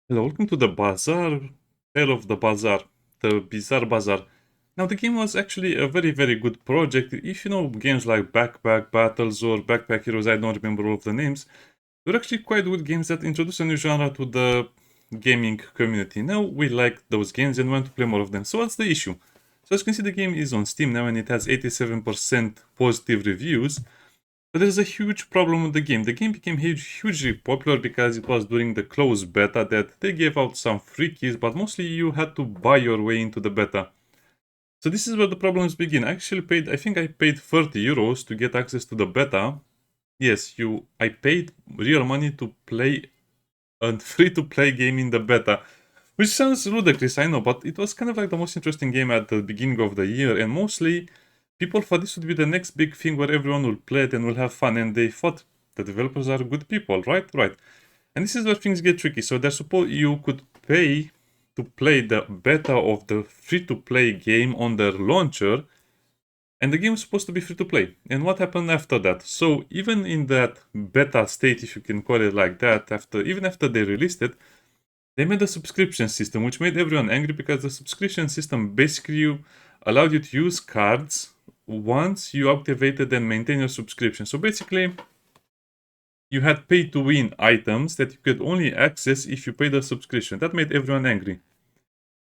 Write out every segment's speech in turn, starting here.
Hello, welcome to the Bazaar, Tale of the Bazaar, the Bizarre Bazaar. Now, the game was actually a very good project. If you know games like Backpack Battles or Backpack Heroes, I don't remember all of the names, they're actually quite good games that introduce a new genre to the gaming community. Now, we like those games and want to play more of them. So, what's the issue? So, as you can see, the game is on Steam now and it has 87% positive reviews. But there's a huge problem with the game. The game became hugely popular because it was during the closed beta that they gave out some free keys, but mostly you had to buy your way into the beta. So this is where the problems begin. I think I paid 30 euros to get access to the beta. Yes, I paid real money to play a free-to-play game in the beta. Which sounds ludicrous, I know, but it was kind of like the most interesting game at the beginning of the year, and mostly people thought this would be the next big thing where everyone will play it and will have fun, and they thought the developers are good people, right? Right. And this is where things get tricky. So there's suppose you could pay to play the beta of the free-to-play game on their launcher, and the game is supposed to be free to play. And what happened after that? So even in that beta state, if you can call it like that, even after they released it, they made a subscription system, which made everyone angry because the subscription system basically allowed you to use cards once you activated and maintain your subscription. So basically, you had pay to win items that you could only access if you paid a subscription. That made everyone angry.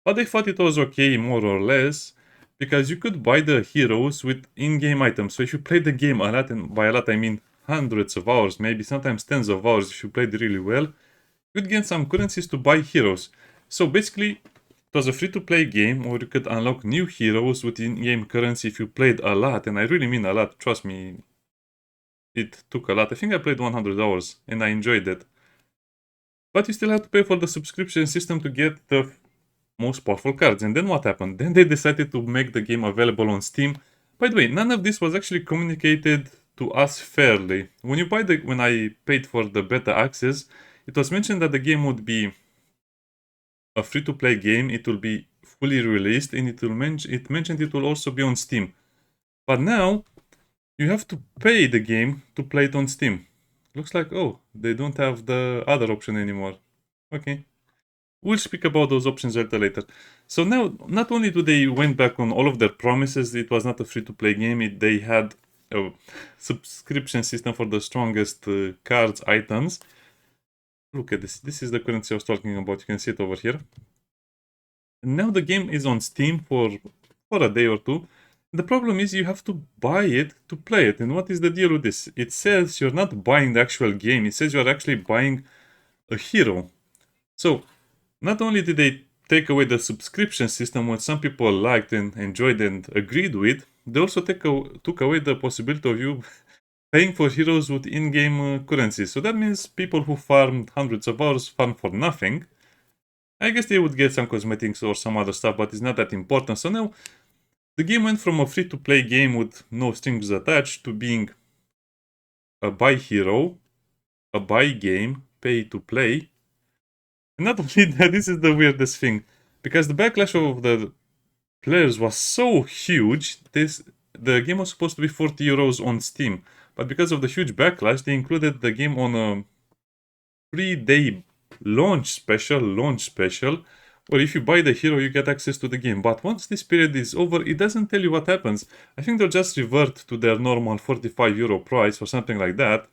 But they thought it was okay, more or less, because you could buy the heroes with in-game items. So if you played the game a lot, and by a lot I mean hundreds of hours, maybe sometimes tens of hours if you played really well, you'd gain some currencies to buy heroes. So basically, it was a free-to-play game, or you could unlock new heroes with in-game currency if you played a lot, and I really mean a lot, trust me, it took a lot. I think I played 100 hours, and I enjoyed it. But you still have to pay for the subscription system to get the most powerful cards. And then what happened? Then they decided to make the game available on Steam. By the way, none of this was actually communicated to us fairly. When I paid for the beta access, it was mentioned that the game would be a free-to-play game. It will be fully released, and it mentioned it will also be on Steam. But now you have to pay the game to play it on Steam. Looks like, oh, they don't have the other option anymore. Okay. We'll speak about those options a little later. So now, not only do they went back on all of their promises, it was not a free-to-play game. They had a subscription system for the strongest cards items. Look at this. This is the currency I was talking about. You can see it over here. And now the game is on Steam for a day or two. The problem is you have to buy it to play it. And what is the deal with this? It says you're not buying the actual game. It says you're actually buying a hero. So not only did they take away the subscription system, which some people liked and enjoyed and agreed with, they also took away the possibility of you paying for heroes with in-game currency. So that means people who farmed hundreds of hours farm for nothing. I guess they would get some cosmetics or some other stuff, but it's not that important. So now the game went from a free-to-play game with no strings attached to being a buy hero, a buy game, pay to play. And not only that, this is the weirdest thing. Because the backlash of the players was so huge, the game was supposed to be 40 euros on Steam. But because of the huge backlash, they included the game on a 3-day launch special, where if you buy the hero, you get access to the game. But once this period is over, it doesn't tell you what happens. I think they'll just revert to their normal 45 euro price or something like that.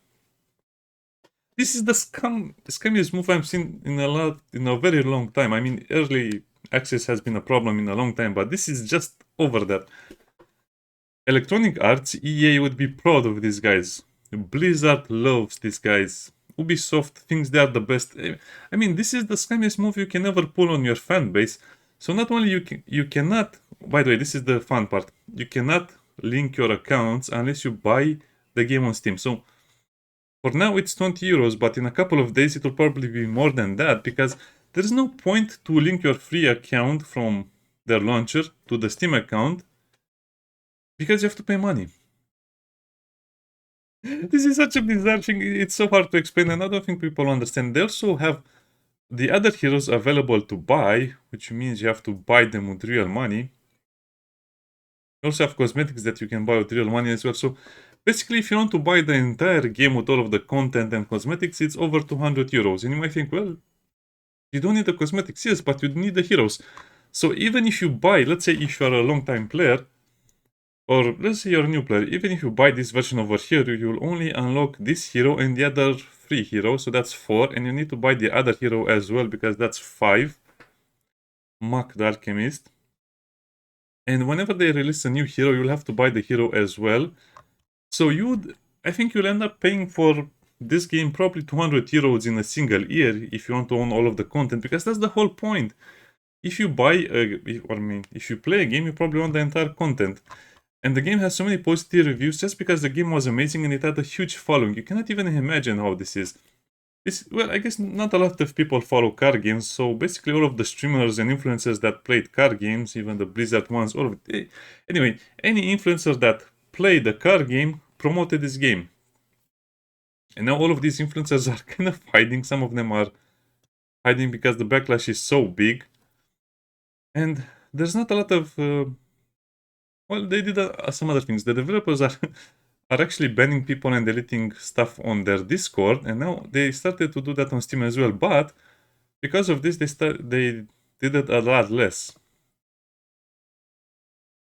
This is the scummiest move I've seen in a very long time. I mean, early access has been a problem in a long time, but this is just over that. Electronic Arts, EA would be proud of these guys. Blizzard loves these guys. Ubisoft thinks they are the best. I mean, this is the scummiest move you can ever pull on your fan base. So not only you cannot. By the way, this is the fun part. You cannot link your accounts unless you buy the game on Steam. So for now it's 20 euros, but in a couple of days it will probably be more than that because there is no point to link your free account from their launcher to the Steam account because you have to pay money. This is such a bizarre thing. It's so hard to explain, and I don't think people understand. They also have the other heroes available to buy, which means you have to buy them with real money. You also have cosmetics that you can buy with real money as well. So basically, if you want to buy the entire game with all of the content and cosmetics, it's over 200 euros. And you might think, well, You don't need the cosmetics, yes, but you need the heroes. So even if you buy, let's say if you're a long time player, or let's say you're a new player, even if you buy this version over here, you will only unlock this hero and the other 3 heroes, so that's 4, and you need to buy the other hero as well, because that's 5. Mac the Alchemist. And whenever they release a new hero, you'll have to buy the hero as well. So I think you'll end up paying for this game probably 200 euros in a single year if you want to own all of the content, because that's the whole point. If you if you play a game, you probably want the entire content. And the game has so many positive reviews just because the game was amazing and it had a huge following. You cannot even imagine how this is. Well, I guess not a lot of people follow car games, so basically all of the streamers and influencers that played car games, even the Blizzard ones, all of it. Anyway, any influencer that played a car game promoted this game. And now all of these influencers are kind of hiding. Some of them are hiding because the backlash is so big. And there's not a lot of... well, they did some other things. The developers are... are actually banning people and deleting stuff on their Discord, and now they started to do that on Steam as well. But because of this, they did it a lot less.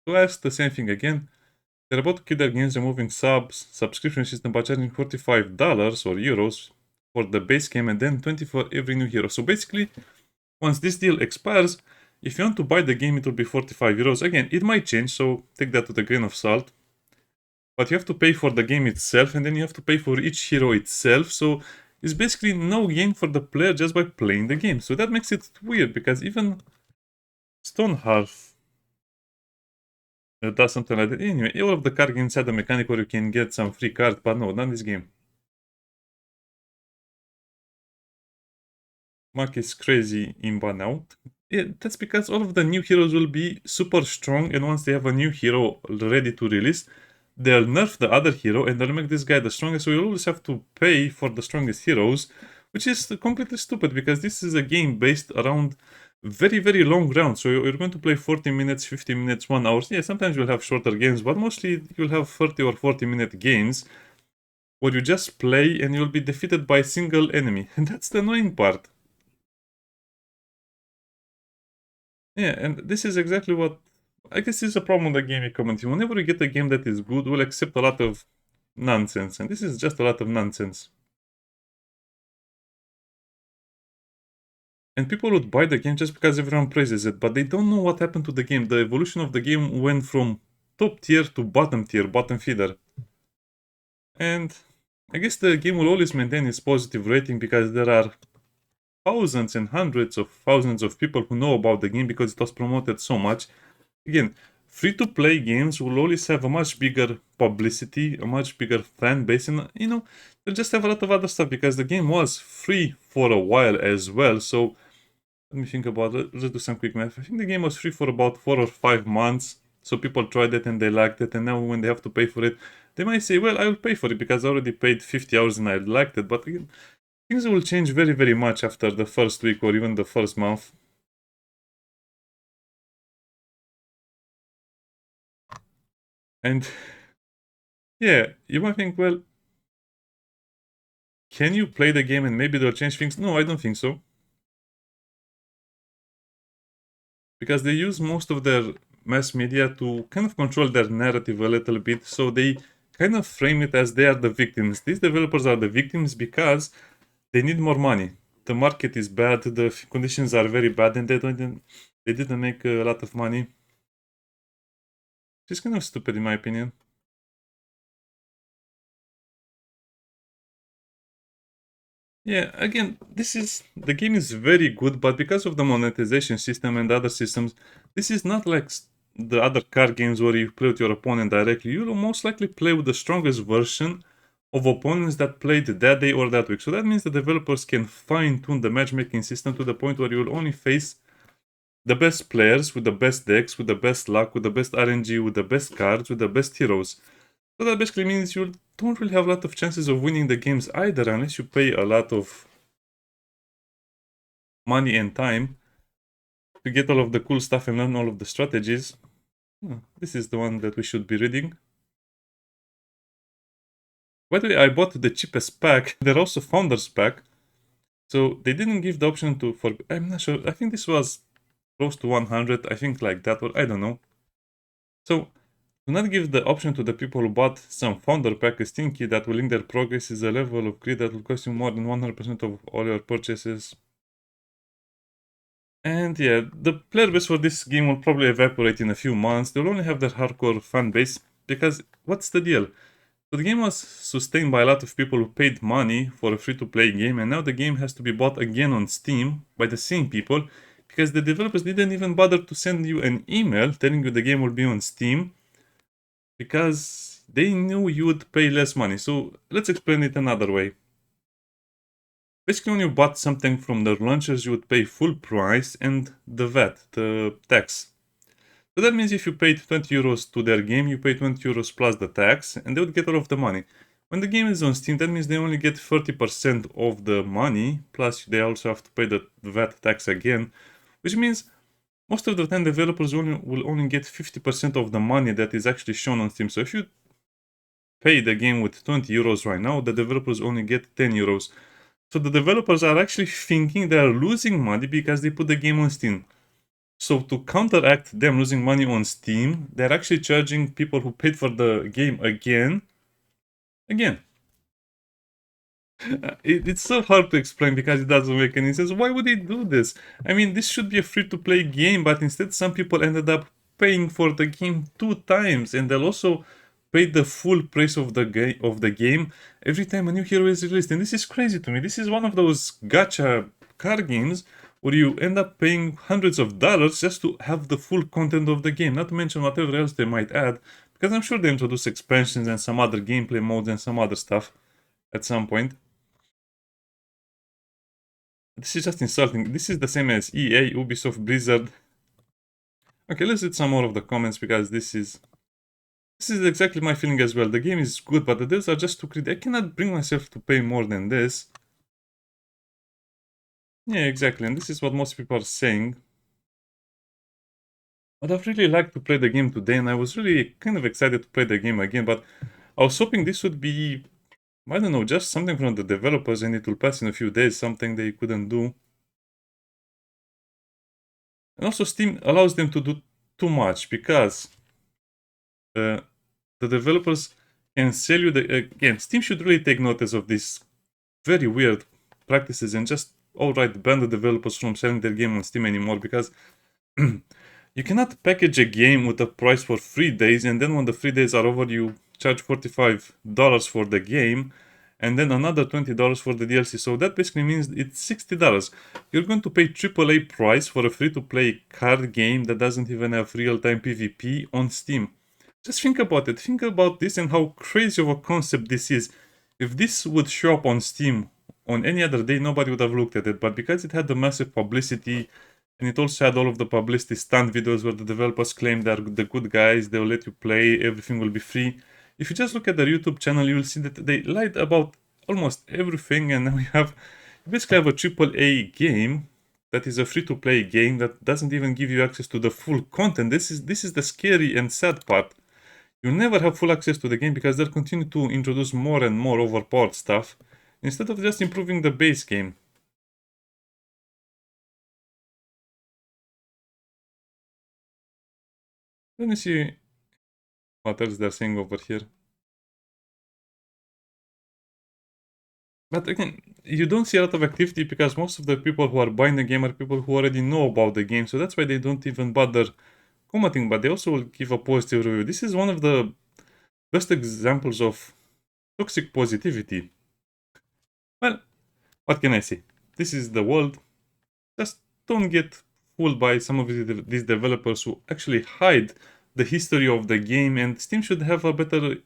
So I asked the same thing again. They're about to keep their games removing subscription system by charging $45 or euros for the base game and then 20 for every new hero. So basically, once this deal expires, if you want to buy the game, it will be 45 euros. Again, it might change, so take that with a grain of salt. But you have to pay for the game itself, and then you have to pay for each hero itself, so it's basically no gain for the player just by playing the game. So that makes it weird, because even Stonehearth does something like that. Anyway, all of the card games had a mechanic where you can get some free cards, but no, not this game. Mark is crazy imba now. Yeah, that's because all of the new heroes will be super strong, and once they have a new hero ready to release, they'll nerf the other hero and they'll make this guy the strongest, so you'll always have to pay for the strongest heroes, which is completely stupid because this is a game based around very, very long rounds. So you're going to play 40 minutes, 50 minutes, 1 hour. Yeah, sometimes you'll have shorter games, but mostly you'll have 30 or 40-minute games where you just play and you'll be defeated by a single enemy. And that's the annoying part. Yeah, and this is exactly what I guess is a problem with the gaming community. Whenever you get a game that is good, we'll accept a lot of nonsense, and this is just a lot of nonsense. And people would buy the game just because everyone praises it, but they don't know what happened to the game. The evolution of the game went from top tier to bottom tier, bottom feeder. And I guess the game will always maintain its positive rating because there are thousands and hundreds of thousands of people who know about the game because it was promoted so much. Again, free-to-play games will always have a much bigger publicity, a much bigger fan base, and they'll just have a lot of other stuff because the game was free for a while as well. So let me think about it. Let's do some quick math. I think the game was free for about 4 or 5 months. So people tried it and they liked it, and now when they have to pay for it, they might say, well, I will pay for it because I already paid 50 hours and I liked it. But again, things will change very, very much after the first week or even the first month. And yeah, you might think, well, can you play the game and maybe they'll change things? No, I don't think so. Because they use most of their mass media to kind of control their narrative a little bit, so they kind of frame it as they are the victims. These developers are the victims because they need more money. The market is bad, the conditions are very bad, and they didn't make a lot of money. It's kind of stupid in my opinion. Yeah, again, the game is very good, but because of the monetization system and other systems, this is not like the other card games where you play with your opponent directly. You'll most likely play with the strongest version of opponents that played that day or that week. So that means the developers can fine-tune the matchmaking system to the point where you'll only face the best players with the best decks, with the best luck, with the best RNG, with the best cards, with the best heroes. So that basically means you don't really have a lot of chances of winning the games either unless you pay a lot of money and time to get all of the cool stuff and learn all of the strategies. This is the one that we should be reading. By the way, I bought the cheapest pack. They're also Founders pack. So they didn't give the option to, for, I'm not sure, I think this was close to 100, I think like that, or I don't know. So do not give the option to the people who bought some founder pack a Steam key that will link their progress is a level of greed that will cost you more than 100% of all your purchases. And yeah, the player base for this game will probably evaporate in a few months. They'll only have their hardcore fan base because what's the deal? So the game was sustained by a lot of people who paid money for a free-to-play game, and now the game has to be bought again on Steam by the same people because the developers didn't even bother to send you an email telling you the game will be on Steam because they knew you would pay less money. So let's explain it another way. Basically, when you bought something from the launchers, you would pay full price and the VAT, the tax. So that means if you paid 20 euros to their game, you pay 20 euros plus the tax, and they would get all of the money. When the game is on Steam, that means they only get 30% of the money, plus they also have to pay the VAT tax again, which means most of the time developers will only get 50% of the money that is actually shown on Steam. So if you pay the game with 20 euros right now, the developers only get 10 euros. So the developers are actually thinking they are losing money because they put the game on Steam. So to counteract them losing money on Steam, they're actually charging people who paid for the game again. It's so hard to explain because it doesn't make any sense. Why would they do this? I mean, this should be a free-to-play game, but instead some people ended up paying for the game 2 times, and they'll also pay the full price of the game every time a new hero is released. And this is crazy to me. This is one of those gacha card games where you end up paying hundreds of dollars just to have the full content of the game, not to mention whatever else they might add, because I'm sure they introduce expansions and some other gameplay modes and some other stuff at some point. This is just insulting. This is the same as EA, Ubisoft, Blizzard. Okay, let's read some more of the comments because this is exactly my feeling as well. The game is good, but the deals are just too greedy. I cannot bring myself to pay more than this. Yeah, exactly, and this is what most people are saying. But I've really liked to play the game today, and I was really kind of excited to play the game again, but I was hoping this would be, I don't know, just something from the developers and it will pass in a few days, something they couldn't do. And also Steam allows them to do too much because the developers can sell you the, again, Steam should really take notice of these very weird practices and just outright ban the developers from selling their game on Steam anymore because you cannot package a game with a price for 3 days and then when the 3 days are over you charge $45 for the game and then another $20 for the DLC. So that basically means it's $60. You're going to pay AAA price for a free-to-play card game that doesn't even have real-time PvP on Steam. Just think about it. Think about this and how crazy of a concept this is. If this would show up on Steam on any other day, nobody would have looked at it. But because it had the massive publicity, and it also had all of the publicity stunt videos where the developers claim they're the good guys, they'll let you play, everything will be free. If you just look at their YouTube channel, you will see that they lied about almost everything, and now you basically have a AAA game that is a free-to-play game that doesn't even give you access to the full content. This is the scary and sad part. You'll never have full access to the game because they'll continue to introduce more and more overpowered stuff instead of just improving the base game. Let me see what else they're saying over here. But again, you don't see a lot of activity because most of the people who are buying the game are people who already know about the game, so that's why they don't even bother commenting, but they also will give a positive review. This is one of the best examples of toxic positivity. Well, what can I say? This is the world. Just don't get fooled by some of these developers who actually hide the history of the game, and Steam should have a better.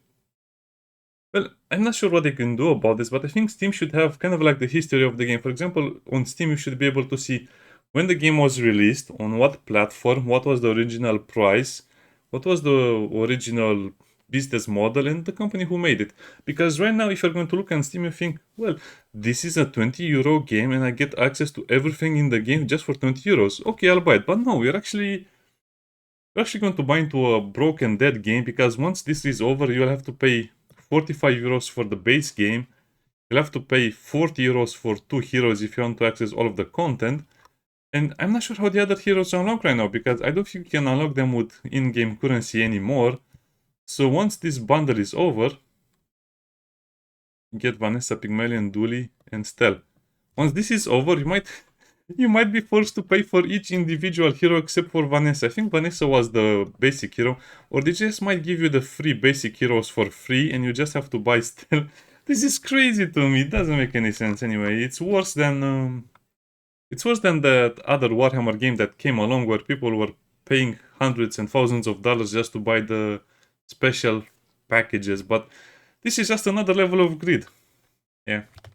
Well, I'm not sure what they can do about this, but I think Steam should have kind of like the history of the game. For example, on Steam, you should be able to see when the game was released, on what platform, what was the original price, what was the original business model, and the company who made it. Because right now, if you're going to look on Steam, you think, well, this is a 20 euro game and I get access to everything in the game just for 20 euros. Okay, I'll buy it. But no, you're actually going to buy into a broken dead game because once this is over, you'll have to pay 45 euros for the base game. You'll have to pay 40 euros for 2 heroes if you want to access all of the content. And I'm not sure how the other heroes unlock right now, because I don't think you can unlock them with in-game currency anymore. So once this bundle is over, you get Vanessa, Pygmalion, Dooley, and Stell. Once this is over, you might be forced to pay for each individual hero except for Vanessa. I think Vanessa was the basic hero, or they just might give you the free basic heroes for free and you just have to buy Stell. This is crazy to me. It doesn't make any sense anyway. It's worse than that other Warhammer game that came along where people were paying hundreds and thousands of dollars just to buy the special packages. But this is just another level of greed. Yeah.